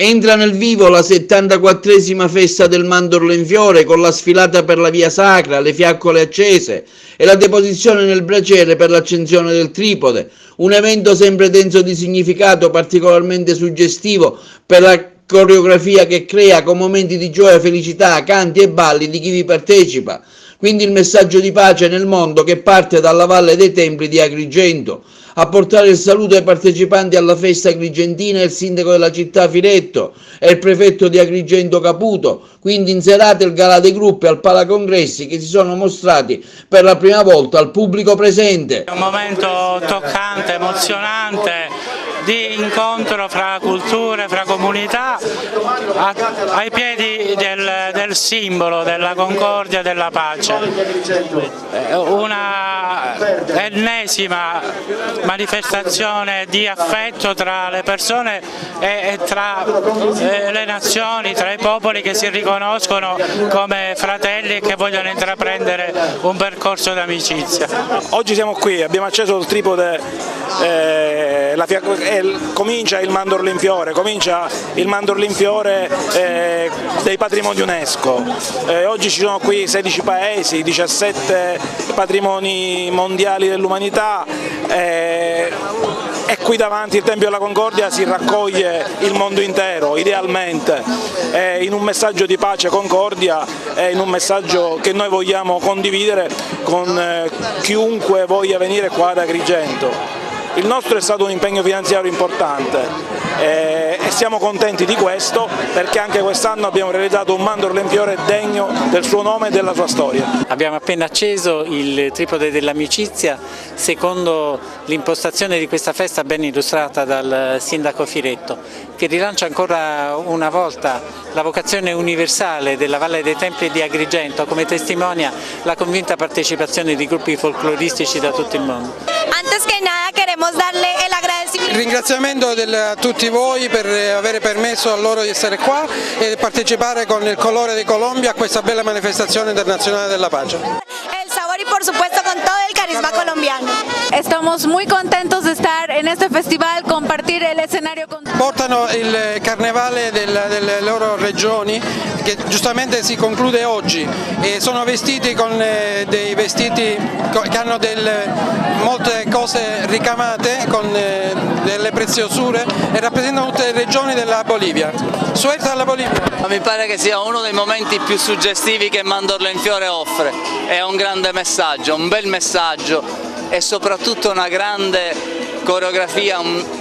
Entra nel vivo la 74esima festa del mandorlo in fiore con la sfilata per la via sacra, le fiaccole accese e la deposizione nel braciere per l'accensione del tripode, un evento sempre denso di significato, particolarmente suggestivo per la coreografia che crea con momenti di gioia, felicità, canti e balli di chi vi partecipa. Quindi il messaggio di pace nel mondo che parte dalla Valle dei Templi di Agrigento. A portare il saluto ai partecipanti alla festa agrigentina è il sindaco della città Firetto e il prefetto di Agrigento Caputo, quindi in serata il Galà dei Gruppi al Palacongressi che si sono mostrati per la prima volta al pubblico presente. È un momento toccante, emozionante, di incontro fra culture, fra comunità, ai piedi del simbolo della concordia e della pace. Una ennesima manifestazione di affetto tra le persone e tra le nazioni, tra i popoli che si riconoscono come fratelli e che vogliono intraprendere un percorso d'amicizia. Oggi siamo qui, abbiamo acceso il tripode, comincia il mandorlo in fiore, dei patrimoni UNESCO. Oggi ci sono qui 16 paesi, 17 patrimoni mondiali dell'umanità. E qui davanti il Tempio della Concordia si raccoglie il mondo intero, idealmente, in un messaggio di pace e concordia, in un messaggio che noi vogliamo condividere con chiunque voglia venire qua ad Agrigento. Il nostro è stato un impegno finanziario importante e siamo contenti di questo perché anche quest'anno abbiamo realizzato un mandorlo in fiore degno del suo nome e della sua storia. Abbiamo appena acceso il tripode dell'amicizia secondo l'impostazione di questa festa ben illustrata dal sindaco Firetto, che rilancia ancora una volta la vocazione universale della Valle dei Templi di Agrigento, come testimonia la convinta partecipazione di gruppi folcloristici da tutto il mondo. Antes que nada queremos darle el agradecimiento. Il ringraziamento a tutti voi per aver permesso a loro di essere qua e partecipare con il colore di Colombia a questa bella manifestazione internazionale della pace. El sabor y por supuesto con todo el carisma colombiano. Estamos muy contentos de estar en este festival, compartir el escenario con... Portano il carnevale delle loro regioni che giustamente si conclude oggi e sono vestiti con dei vestiti che hanno molte cose ricamate con delle preziosure e rappresentano tutte le regioni della Bolivia. Suelta alla Bolivia! Mi pare che sia uno dei momenti più suggestivi che Mandorlo in fiore offre, è un grande messaggio, un bel messaggio e soprattutto una grande coreografia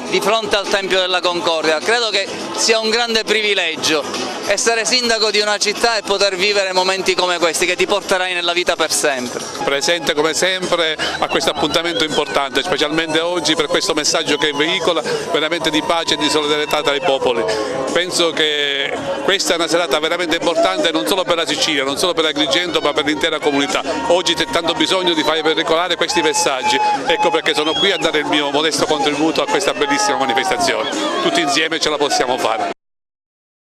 di fronte al Tempio della Concordia. Credo che sia un grande privilegio essere sindaco di una città e poter vivere momenti come questi che ti porterai nella vita per sempre. Presente come sempre a questo appuntamento importante, specialmente oggi per questo messaggio che veicola veramente di pace e di solidarietà tra i popoli. Penso che questa è una serata veramente importante non solo per la Sicilia, non solo per Agrigento ma per l'intera comunità. Oggi c'è tanto bisogno di far veicolare questi messaggi, ecco perché sono qui a dare il mio modesto contributo a questa bellissima manifestazione. Tutti insieme ce la possiamo fare.